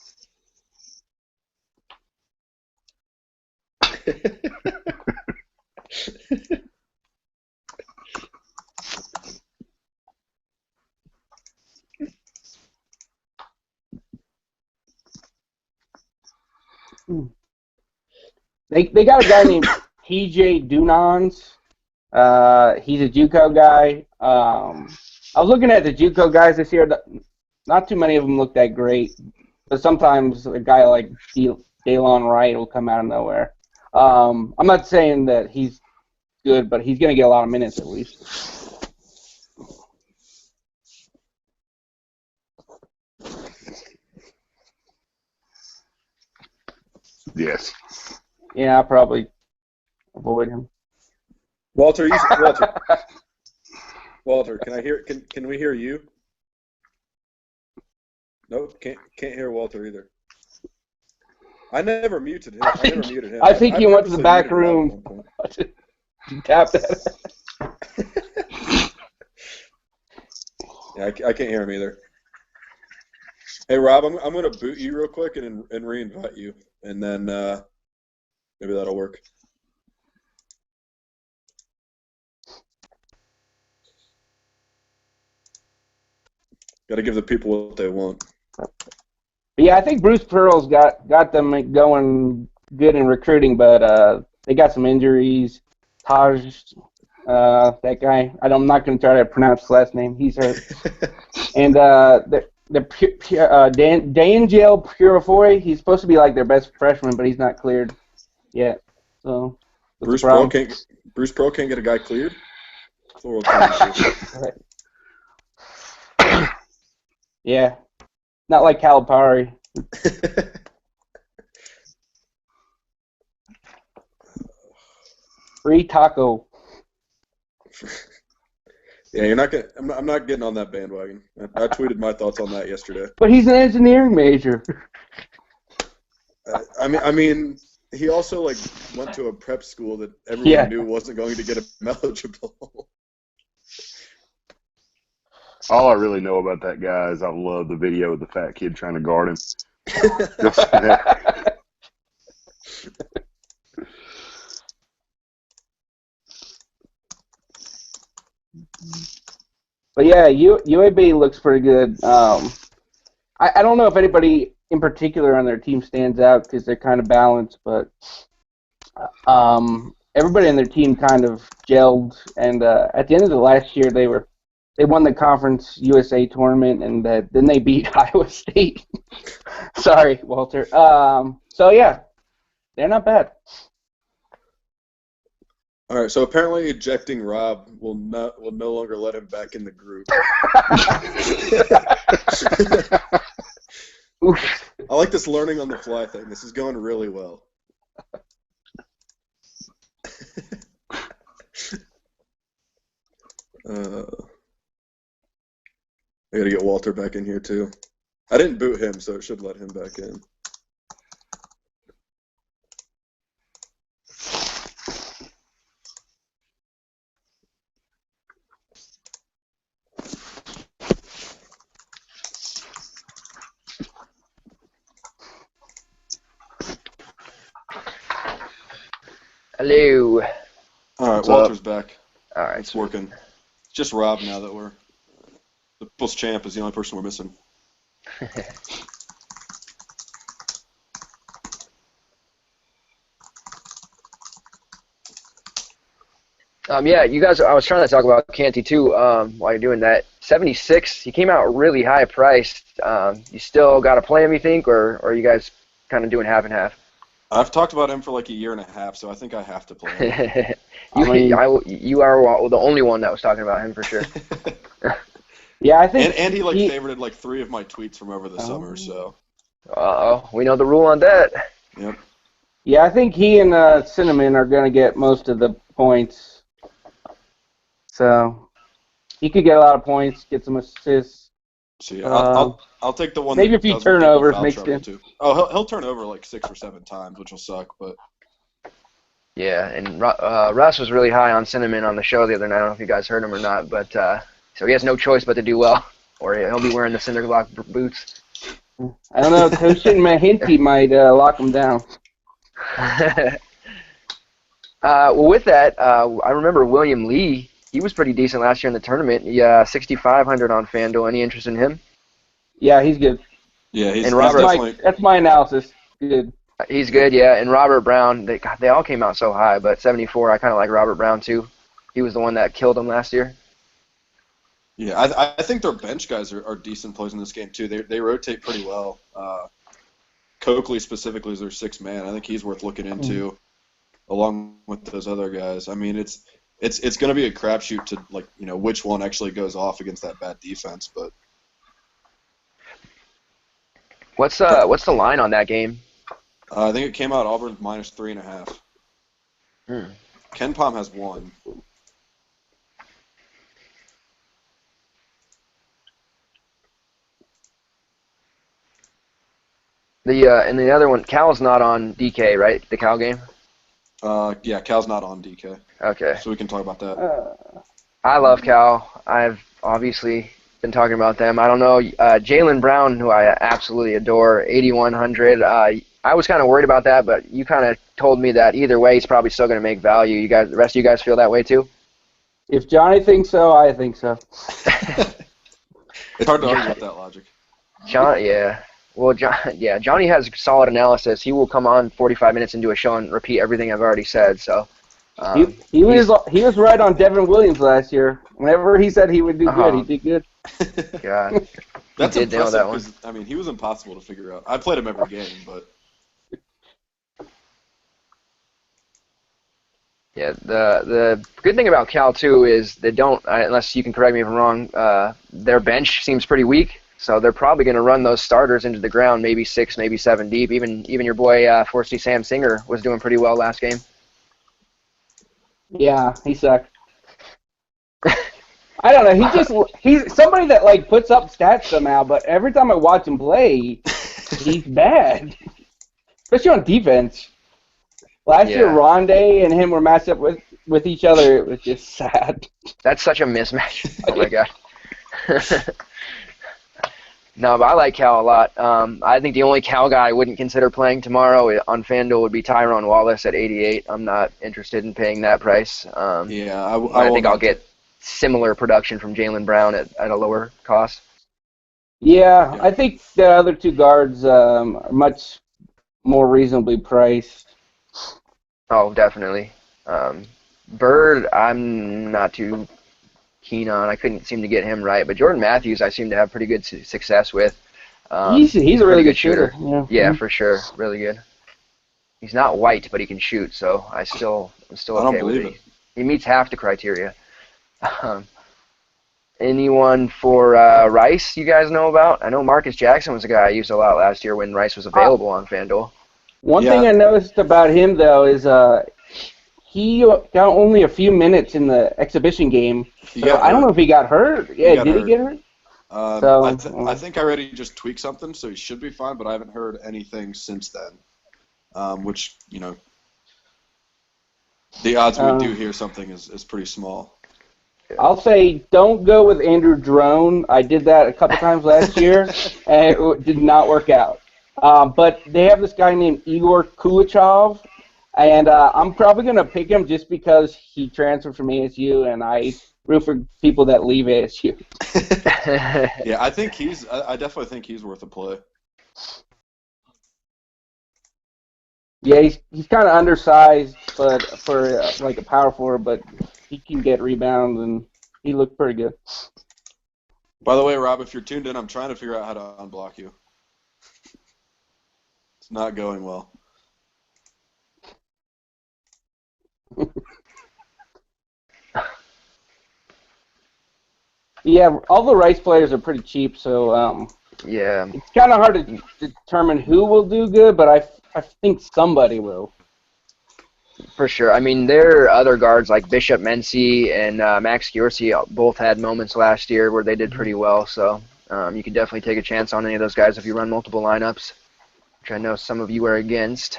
D: they got a guy named TJ Dunans. He's a JUCO guy. I was looking at the JUCO guys this year. Not too many of them look that great, but sometimes a guy like Daylon Wright will come out of nowhere. I'm not saying that he's good, but he's going to get a lot of minutes at least.
C: Yes.
D: Yeah, I'll probably avoid him.
A: Walter, Walter, can we hear you? Nope, can't hear Walter either. I never muted him. I never muted him.
D: I think he went to the
A: purposely
D: back
A: muted Rob at
D: room.
A: one point.
D: Tap that.
A: Yeah, I can't hear him either. Hey Rob, I'm gonna boot you real quick and re-invite you, and then maybe that'll work. Got to give the people what they want.
D: Yeah, I think Bruce Pearl's got them going good in recruiting, but they got some injuries. Taj, that guy, I'm not going to try to pronounce his last name. He's hurt. And Daniel Purifoy, he's supposed to be like their best freshman, but he's not cleared yet. So
A: Bruce Pearl can't get a guy cleared. It's the world championship.
D: Yeah, not like Calipari. Free taco.
A: Yeah, you're not gonna. I'm not getting on that bandwagon. I tweeted my thoughts on that yesterday.
D: But he's an engineering major.
A: I mean, he also like went to a prep school that everyone knew wasn't going to get him eligible.
C: All I really know about that guy is I love the video of the fat kid trying to guard him.
D: But yeah, UAB looks pretty good. I don't know if anybody in particular on their team stands out because they're kind of balanced, but everybody on their team kind of gelled. And at the end of the last year, they won the Conference USA tournament, and then they beat Iowa State. Sorry, Walter. So yeah, they're not bad.
A: All right, so apparently ejecting Rob will no longer let him back in the group. I like this learning on the fly thing. This is going really well. I gotta get Walter back in here too. I didn't boot him, so it should let him back in.
E: Hello.
A: All right,
C: What's
A: Walter's back.
E: All right.
A: It's working. It's just Rob now that the People's Champ is the only person we're missing.
E: Yeah, you guys. I was trying to talk about Canty too. While you're doing that, 76. He came out really high priced. You still got to play him, you think, or are you guys kind of doing half and half?
A: I've talked about him for like a year and a half, so I think I have to play him.
E: You are the only one that was talking about him for sure.
D: Yeah, I think.
A: And he favorited like 3 of my tweets from over the summer, so.
E: We know the rule on that.
A: Yep.
D: Yeah, I think he and Cinnamon are going to get most of the points. So he could get a lot of points, get some assists.
A: So yeah, I'll take the one.
D: Maybe
A: that
D: a few
A: doesn't get
D: turnovers
A: foul
D: mixed
A: trouble,
D: in.
A: too. Oh, he'll turn over like 6 or 7 times, which will suck, but.
E: Yeah, and Russ was really high on Cinnamon on the show the other night. I don't know if you guys heard him or not, but so he has no choice but to do well, or he'll be wearing the cinder block boots.
D: I don't know. Toshin Mahinti might lock him down.
E: Well, with that, I remember William Lee. He was pretty decent last year in the tournament. 6,500 on FanDuel. Any interest in him?
D: Yeah, he's good.
A: Yeah, he's
E: And Robert-
A: definitely.
D: That's my analysis. Good.
E: He's good, yeah. And Robert Brown, they all came out so high, but 74, I kind of like Robert Brown too. He was the one that killed him last year.
A: Yeah, I think their bench guys are decent players in this game too. They rotate pretty well. Coakley specifically is their 6th man. I think he's worth looking into, along with those other guys. I mean, it's going to be a crapshoot to which one actually goes off against that bad defense. But
E: What's the line on that game?
A: I think it came out Auburn minus 3.5. Ken Palm has 1.
E: And the other one, Cal's not on DK, right? The Cal game.
A: Yeah, Cal's not on DK.
E: Okay.
A: So we can talk about that.
E: I love Cal. I've obviously been talking about them. I don't know. Jaylen Brown, who I absolutely adore, 8,100. I was kind of worried about that, but you kind of told me that either way, he's probably still going to make value. You guys, the rest of you guys feel that way too?
D: If Johnny thinks so, I think so.
A: It's hard to argue with that logic.
E: Yeah. Well, Johnny has solid analysis. He will come on 45 minutes into a show and repeat everything I've already said. So
D: he was right on Devin Williams last year. Whenever he said he would do good, he did good.
E: God,
A: that's
E: did nail
A: impressive.
E: That one.
A: 'Cause, I mean, he was impossible to figure out. I played him every game, but
E: yeah. The good thing about Cal too is they don't, unless you can correct me if I'm wrong. Their bench seems pretty weak. So they're probably going to run those starters into the ground, maybe 6, maybe 7 deep. Even your boy, 4C Sam Singer, was doing pretty well last game.
D: Yeah, he sucked. I don't know. He's somebody that like puts up stats somehow, but every time I watch him play, he's bad, especially on defense. Last year, Rondé and him were matched up with each other. It was just sad.
E: That's such a mismatch. Oh my god. No, but I like Cal a lot. I think the only Cal guy I wouldn't consider playing tomorrow on FanDuel would be Tyrone Wallace at 88. I'm not interested in paying that price.
A: I
E: think I'll get similar production from Jaylen Brown at a lower cost.
D: Yeah, I think the other two guards are much more reasonably priced.
E: Oh, definitely. Bird, I'm not too keen on. I couldn't seem to get him right, but Jordan Matthews I seem to have pretty good success with.
D: He's a really good shooter.
E: Yeah, for sure, really good. He's not white, but he can shoot, so I'm still okay with it. He meets half the criteria. Anyone for Rice you guys know about? I know Marcus Jackson was a guy I used a lot last year when Rice was available on FanDuel.
D: One thing I noticed about him though is he got only a few minutes in the exhibition game. So I don't know if he got hurt. Yeah, did he get hurt?
A: I think I already just tweaked something, so he should be fine, but I haven't heard anything since then, which, you know, the odds we do hear something is pretty small.
D: I'll say don't go with Andrew Drone. I did that a couple times last year, and it did not work out. But they have this guy named Igor Kulichov, and I'm probably going to pick him just because he transferred from ASU, and I root for people that leave ASU.
A: Yeah, I definitely think he's worth a play.
D: Yeah, he's kind of undersized, but for like a power forward, but he can get rebounds, and he looked pretty good.
A: By the way, Rob, if you're tuned in, I'm trying to figure out how to unblock you. It's not going well.
D: Yeah, all the Rice players are pretty cheap, so
E: yeah,
D: it's kind of hard to determine who will do good, but I think somebody will.
E: For sure. I mean, there are other guards like Bishop Mency and Max Giorgi both had moments last year where they did pretty well, so you can definitely take a chance on any of those guys if you run multiple lineups, which I know some of you are against.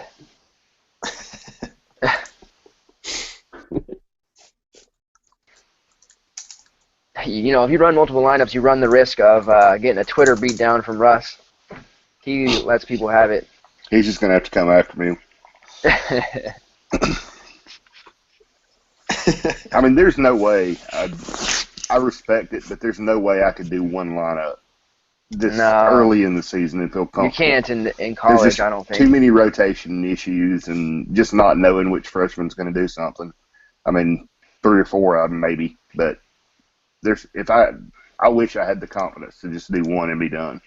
E: You know, if you run multiple lineups, you run the risk of getting a Twitter beat down from Russ. He lets people have it.
C: He's just going to have to come after me. I mean, there's no way. I respect it, but there's no way I could do one lineup this early in the season and feel comfortable.
E: You can't in college, I don't think.
C: Too many rotation issues and just not knowing which freshman's going to do something. I mean, 3 or 4 of them maybe, but I wish I had the confidence to just do one and be done.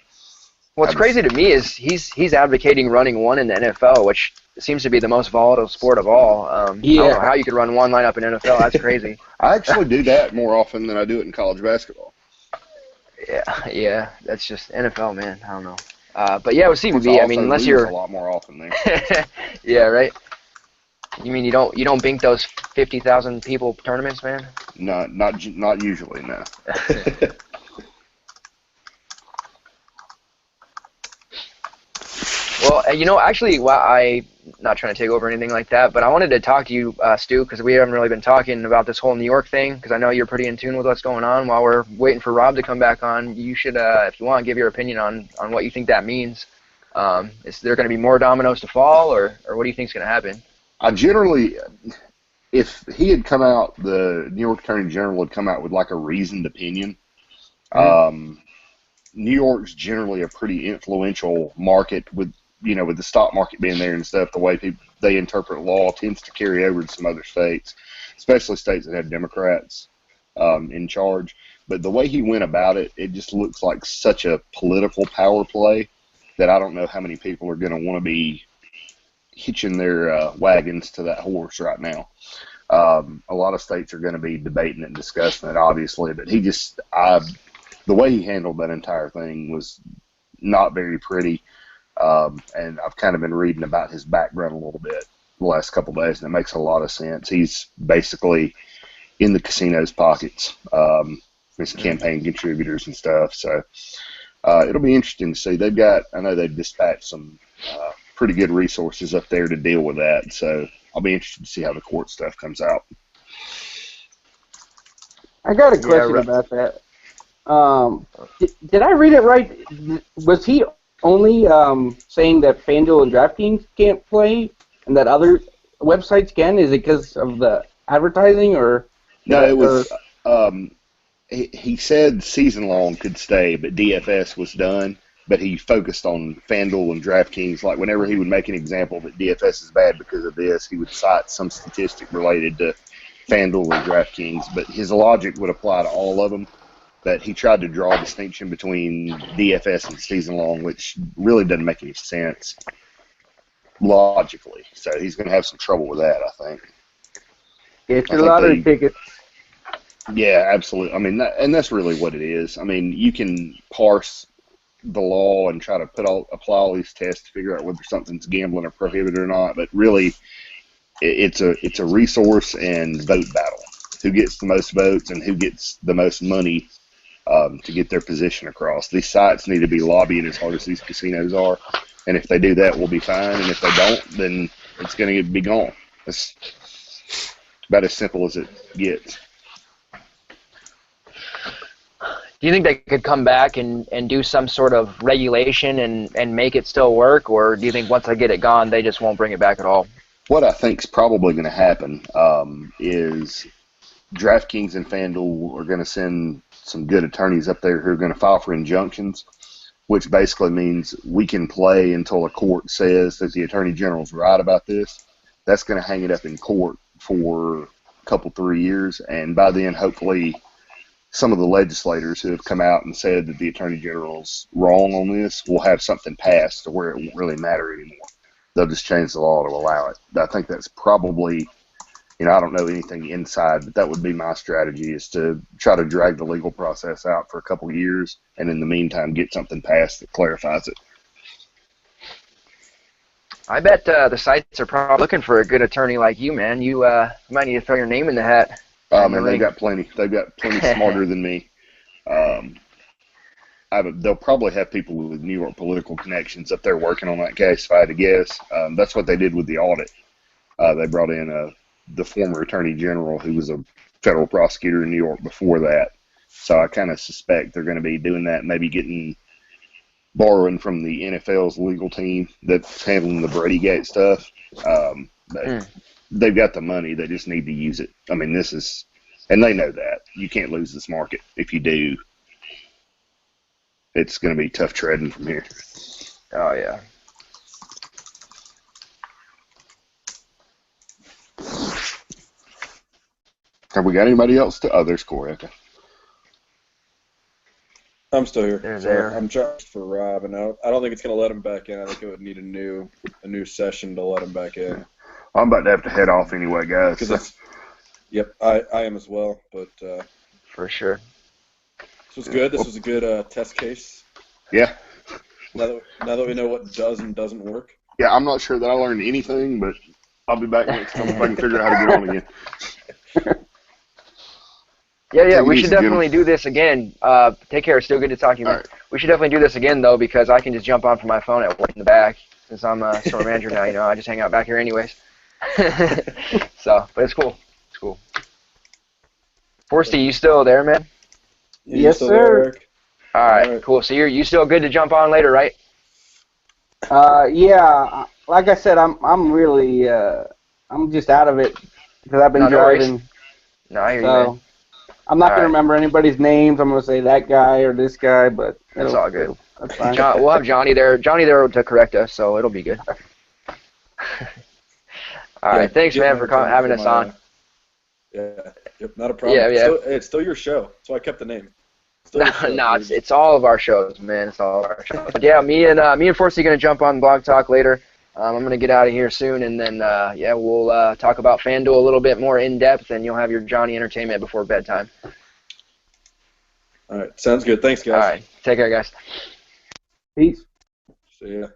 E: What's crazy to me is he's advocating running one in the NFL, which seems to be the most volatile sport of all. I don't know how you could run one lineup in NFL. That's crazy.
C: I actually do that more often than I do it in college basketball.
E: Yeah, that's just NFL, man. I don't know. But yeah, with CBB, I mean, unless
C: lose
E: you're
C: a lot more often there.
E: yeah, right. You mean you don't bink those 50,000 people tournaments, man?
C: Not usually, no.
E: Well, actually, I'm not trying to take over anything like that, but I wanted to talk to you, Stu, because we haven't really been talking about this whole New York thing, because I know you're pretty in tune with what's going on. While we're waiting for Rob to come back on, you should, if you want, give your opinion on what you think that means. Is there going to be more dominoes to fall, or what do you think is going to happen?
C: I generally, if he had come out, the New York Attorney General had come out with like a reasoned opinion. New York's generally a pretty influential market with the stock market being there and stuff. The way they interpret law tends to carry over to some other states, especially states that have Democrats in charge. But the way he went about it, it just looks like such a political power play that I don't know how many people are going to want to be hitching their wagons to that horse right now. A lot of states are going to be debating it and discussing it, obviously, but the way he handled that entire thing was not very pretty. And I've kind of been reading about his background a little bit the last couple of days, and it makes a lot of sense. He's basically in the casino's pockets, his campaign contributors and stuff. So it'll be interesting to see. I know they've dispatched some pretty good resources up there to deal with that. So I'll be interested to see how the court stuff comes out.
D: I got a question about that. Did I read it right? Was he only saying that FanDuel and DraftKings can't play and that other websites can? Is it because of the advertising or?
C: No, it was. He said season long could stay, but DFS was done. But he focused on FanDuel and DraftKings. Like whenever he would make an example that DFS is bad because of this, he would cite some statistic related to FanDuel or DraftKings. But his logic would apply to all of them. But he tried to draw a distinction between DFS and season long, which really doesn't make any sense logically. So he's going to have some trouble with that, I think.
D: It's a lottery ticket.
C: Yeah, absolutely. I mean, that's really what it is. I mean, you can parse the law and try to apply all these tests to figure out whether something's gambling or prohibited or not. But really, it's a resource and vote battle. Who gets the most votes and who gets the most money to get their position across. These sites need to be lobbying as hard as these casinos are, and if they do that, we'll be fine. And if they don't, then it's going to be gone. It's about as simple as it gets.
E: Do you think they could come back and do some sort of regulation and make it still work, or do you think once they get it gone, they just won't bring it back at all?
C: What I think is probably going to happen is DraftKings and FanDuel are going to send some good attorneys up there who are going to file for injunctions, which basically means we can play until a court says that the Attorney General's right about this. That's going to hang it up in court for a couple, 3 years, and by then, hopefully, some of the legislators who have come out and said that the Attorney General's wrong on this will have something passed to where it won't really matter anymore. They'll just change the law to allow it. I think that's probably, I don't know anything inside, but that would be my strategy, is to try to drag the legal process out for a couple of years and in the meantime get something passed that clarifies it.
E: I bet the sites are probably looking for a good attorney like you, man. You might need to throw your name in the hat.
C: Man, they've got plenty. They've got plenty smarter than me. They'll probably have people with New York political connections up there working on that case, if I had to guess. That's what they did with the audit. They brought in the former Attorney General, who was a federal prosecutor in New York before that. So I kind of suspect they're going to be doing that, maybe borrowing from the NFL's legal team that's handling the Bradygate stuff. But they've got the money. They just need to use it. I mean, and they know that. You can't lose this market. If you do, it's going to be tough treading from here.
E: Oh, yeah.
C: Have we got anybody else to? Oh, there's Corey. Okay.
A: I'm still here.
E: There.
A: I'm charged for Rob, and I don't think it's going to let him back in. I think it would need a new session to let him back in.
C: I'm about to have to head off anyway, guys.
A: Yep, I am as well. But
E: for sure.
A: This was good. This was a good test case.
C: Yeah.
A: Now that we know what does and doesn't work.
C: Yeah, I'm not sure that I learned anything, but I'll be back next time if I can figure out how to get on again.
E: Yeah,
C: Take it
E: we
C: easy,
E: should definitely
C: gentlemen.
E: do this again. Take care. It's still good to talk to you, man.
C: All right.
E: We should definitely do this again, though, because I can just jump on from my phone at work in the back. Since I'm a store manager now, I just hang out back here anyways. So, but it's cool. It's cool. Forsty, you still there, man?
A: You
D: Yes,
A: still there,
D: sir.
A: Eric?
E: All right,
A: All right.
E: cool. So you still good to jump on later, right?
D: Yeah, like I said, I'm really I'm just out of it because I've been
E: No worries.
D: driving.
E: No, I hear you, man.
D: So I'm not
E: All
D: gonna
E: right.
D: remember anybody's names. I'm gonna say that guy or this guy, but
E: That's all good.
D: That's fine.
E: We'll have Johnny there. Johnny there to correct us, so it'll be good. All right, thanks,
A: get
E: man, for
A: entertainment
E: having
A: from
E: us
A: my,
E: on.
A: Yep, not a problem.
E: Yeah.
A: It's still your show, so I kept the name. Still your show,
E: No,
A: dude.
E: it's all of our shows, man. It's all of our shows. But yeah, me and Forsty gonna jump on Blog Talk later. I'm gonna get out of here soon, and then we'll talk about FanDuel a little bit more in depth, and you'll have your Johnny entertainment before bedtime.
A: All right, sounds good. Thanks, guys.
E: All right, take care, guys.
D: Peace.
A: See ya.